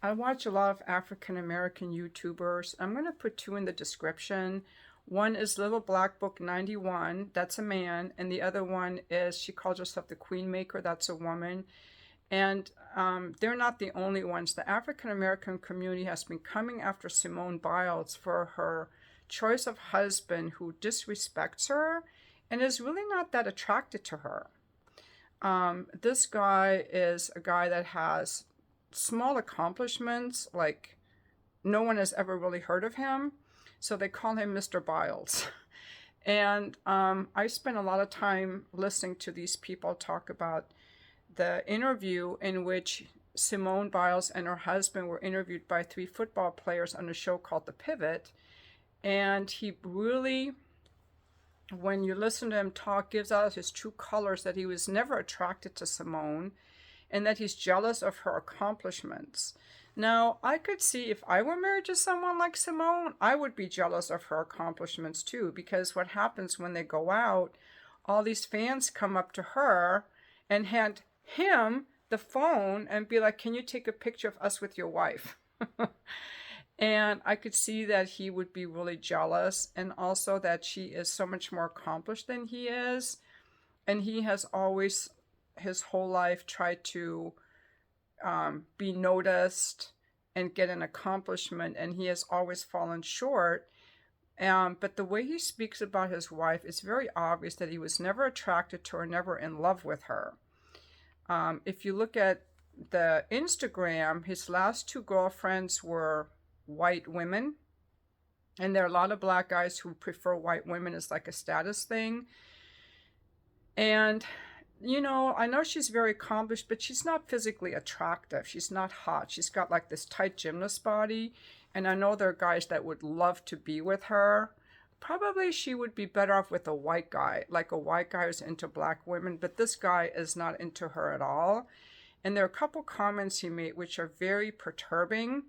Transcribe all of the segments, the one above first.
I watch a lot of African American YouTubers. I'm going to put two in the description. One is Little Black Book 91, that's a man, and the other one is, she calls herself the Queen Maker, that's a woman. And they're not the only ones. The African American community has been coming after Simone Biles for her choice of husband who disrespects her and is really not that attracted to her. This guy is a guy that has small accomplishments, like no one has ever really heard of him. So they call him Mr. Biles. And I spent a lot of time listening to these people talk about the interview in which Simone Biles and her husband were interviewed by three football players on a show called The Pivot. And he really, when you listen to him talk, gives out his true colors, that he was never attracted to Simone and that he's jealous of her accomplishments. Now, I could see if I were married to someone like Simone, I would be jealous of her accomplishments too, because what happens when they go out, all these fans come up to her and hand him the phone and be like, can you take a picture of us with your wife? And I could see that he would be really jealous, and also that she is so much more accomplished than he is. And he has always, his whole life, tried to be noticed and get an accomplishment, and he has always fallen short. But the way he speaks about his wife, it's very obvious that he was never attracted to her, never in love with her. If you look at the Instagram, his last two girlfriends were white women, and there are a lot of black guys who prefer white women as like a status thing. And you know, I know she's very accomplished, but she's not physically attractive. She's not hot. She's got like this tight gymnast body. And I know there are guys that would love to be with her. Probably she would be better off with a white guy, like a white guy who's into black women. But this guy is not into her at all. And there are a couple comments he made which are very perturbing.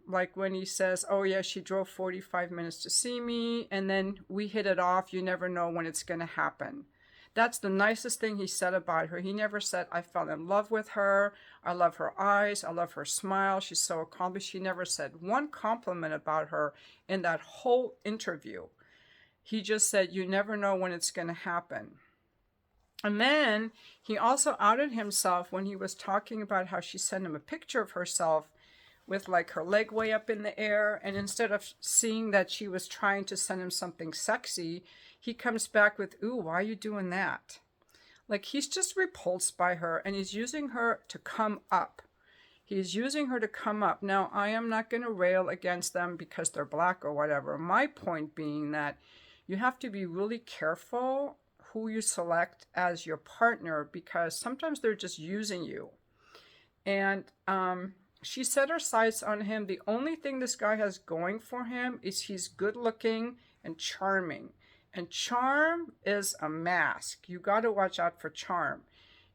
Like when he says, oh yeah, she drove 45 minutes to see me, and then we hit it off. You never know when it's going to happen. That's the nicest thing he said about her. He never said, I fell in love with her. I love her eyes. I love her smile. She's so accomplished. He never said one compliment about her in that whole interview. He just said, you never know when it's going to happen. And then he also outed himself when he was talking about how she sent him a picture of herself with like her leg way up in the air. And instead of seeing that she was trying to send him something sexy, he comes back with, ooh, why are you doing that? Like, he's just repulsed by her, and he's using her to come up. He's using her to come up. Now, I am not going to rail against them because they're black or whatever. My point being that you have to be really careful who you select as your partner, because sometimes they're just using you. And she set her sights on him. The only thing this guy has going for him is he's good looking and charming. And charm is a mask. You got to watch out for charm.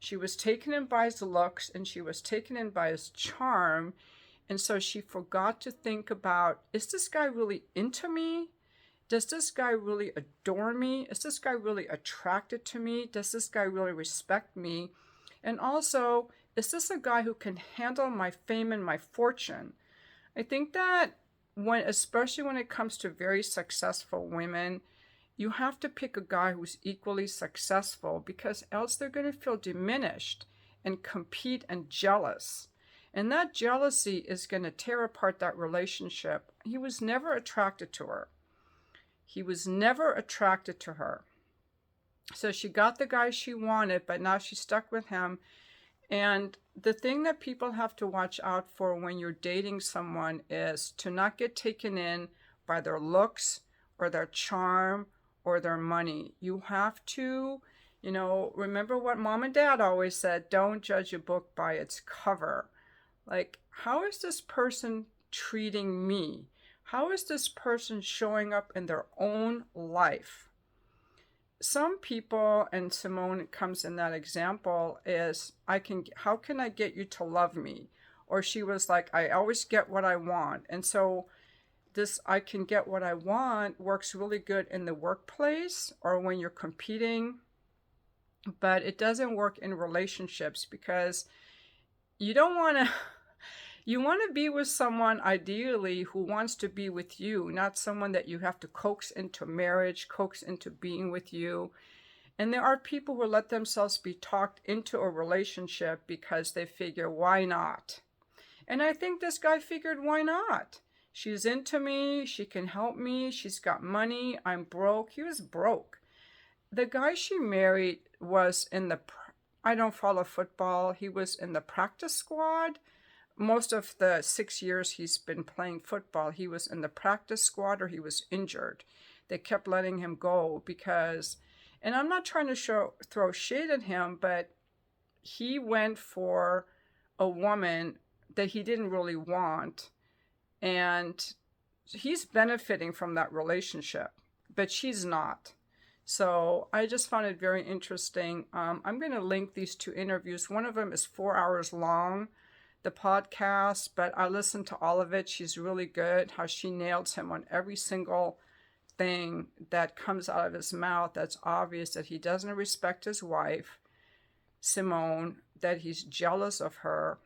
She was taken in by his looks, and she was taken in by his charm. And so she forgot to think about, is this guy really into me? Does this guy really adore me? Is this guy really attracted to me? Does this guy really respect me? And also, is this a guy who can handle my fame and my fortune? I think that especially when it comes to very successful women, you have to pick a guy who's equally successful, because else they're going to feel diminished and compete and jealous. And that jealousy is going to tear apart that relationship. He was never attracted to her. He was never attracted to her. So she got the guy she wanted, but now she's stuck with him. And the thing that people have to watch out for when you're dating someone is to not get taken in by their looks or their charm or their money. You have to, remember what mom and dad always said, don't judge a book by its cover. Like, how is this person treating me? How is this person showing up in their own life? Some people, and Simone comes in that example, is, how can I get you to love me? Or she was like, I always get what I want. And so this I can get what I want works really good in the workplace or when you're competing, but it doesn't work in relationships, because you don't want to You want to be with someone ideally who wants to be with you, not someone that you have to coax into marriage, coax into being with you. And there are people who let themselves be talked into a relationship because they figure, why not? And I think this guy figured, why not? She's into me, she can help me, she's got money, I'm broke. He was broke. The guy she married was in the, I don't follow football, he was in the practice squad. Most of the 6 years he's been playing football, he was in the practice squad or he was injured. They kept letting him go because, and I'm not trying to throw shade at him, but he went for a woman that he didn't really want, and he's benefiting from that relationship, but she's not. So I just found it very interesting. I'm going to link these two interviews. One of them is 4 hours long, the podcast, but I listened to all of it. She's really good, how she nails him on every single thing that comes out of his mouth that's obvious, that he doesn't respect his wife, Simone, that he's jealous of her.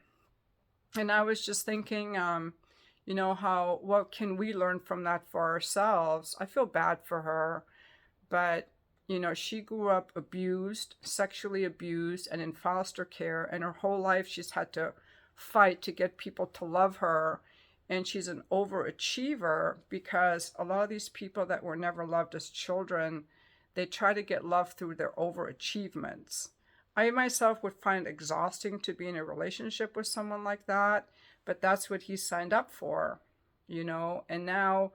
And I was just thinking, what can we learn from that for ourselves? I feel bad for her, but, she grew up abused, sexually abused, and in foster care, and her whole life she's had to fight to get people to love her. And she's an overachiever because a lot of these people that were never loved as children, they try to get love through their overachievements. I myself would find it exhausting to be in a relationship with someone like that, but that's what he signed up for, and now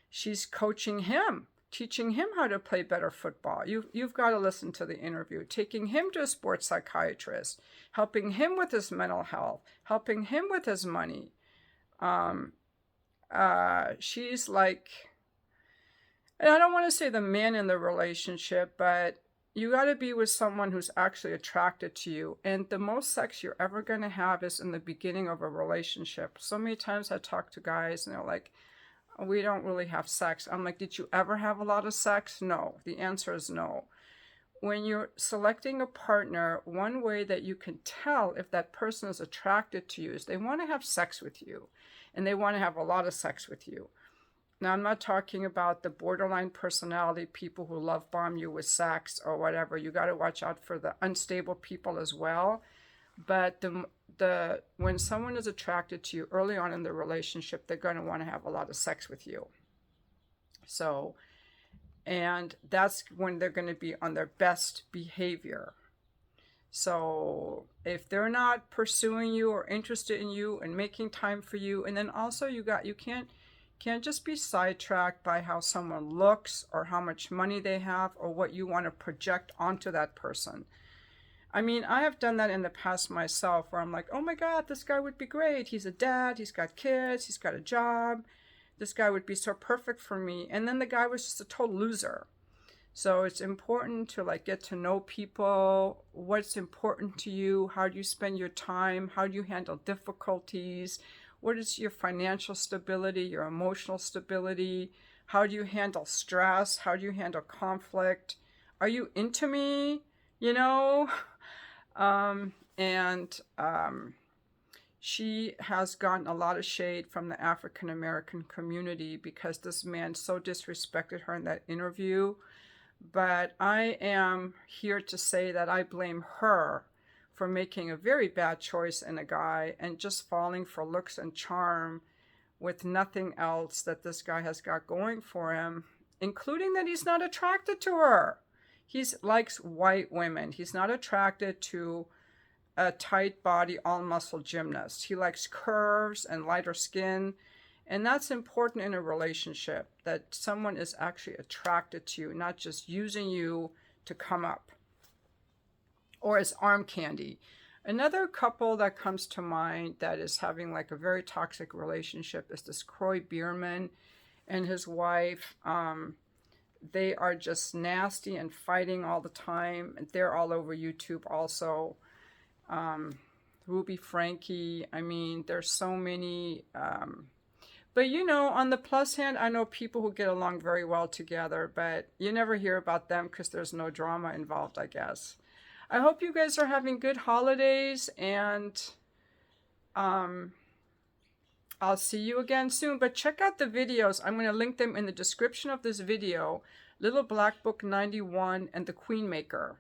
she's coaching him, teaching him how to play better football. You've got to listen to the interview, taking him to a sports psychiatrist, helping him with his mental health, helping him with his money. She's like, and I don't want to say the man in the relationship, but you got to be with someone who's actually attracted to you. And the most sex you're ever going to have is in the beginning of a relationship. So many times I talk to guys and they're like, we don't really have sex. I'm like, did you ever have a lot of sex? No. The answer is no. When you're selecting a partner, one way that you can tell if that person is attracted to you is they want to have sex with you, and they want to have a lot of sex with you. Now, I'm not talking about the borderline personality people who love bomb you with sex or whatever. You got to watch out for the unstable people as well. But when someone is attracted to you early on in the relationship, they're going to want to have a lot of sex with you. So, and that's when they're going to be on their best behavior. So if they're not pursuing you or interested in you and making time for you, and then also you can't just be sidetracked by how someone looks or how much money they have or what you want to project onto that person. I mean, I have done that in the past myself where I'm like, oh my God, this guy would be great. He's a dad, he's got kids, he's got a job. This guy would be so perfect for me. And then the guy was just a total loser. So it's important to get to know people, what's important to you, how do you spend your time, how do you handle difficulties, what is your financial stability, your emotional stability, how do you handle stress, how do you handle conflict, are you into me, she has gotten a lot of shade from the African American community because this man so disrespected her in that interview. But I am here to say that I blame her for making a very bad choice in a guy and just falling for looks and charm with nothing else that this guy has got going for him, including that he's not attracted to her. He likes white women. He's not attracted to a tight body, all muscle gymnast. He likes curves and lighter skin. And that's important in a relationship, that someone is actually attracted to you, not just using you to come up or as arm candy. Another couple that comes to mind that is having a very toxic relationship is this Croy Bierman and his wife. They are just nasty and fighting all the time. They're all over YouTube also. Ruby Frankie. I mean, there's so many. But on the plus hand, I know people who get along very well together, but you never hear about them because there's no drama involved, I guess. I hope you guys are having good holidays, and I'll see you again soon, but check out the videos. I'm going to link them in the description of this video. Little Black Book 91 and the Queen Maker.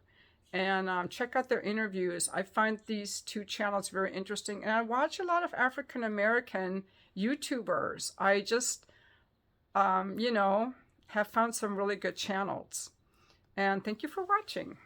And check out their interviews. I find these two channels very interesting. And I watch a lot of African American YouTubers. I just, you know, have found some really good channels. And thank you for watching.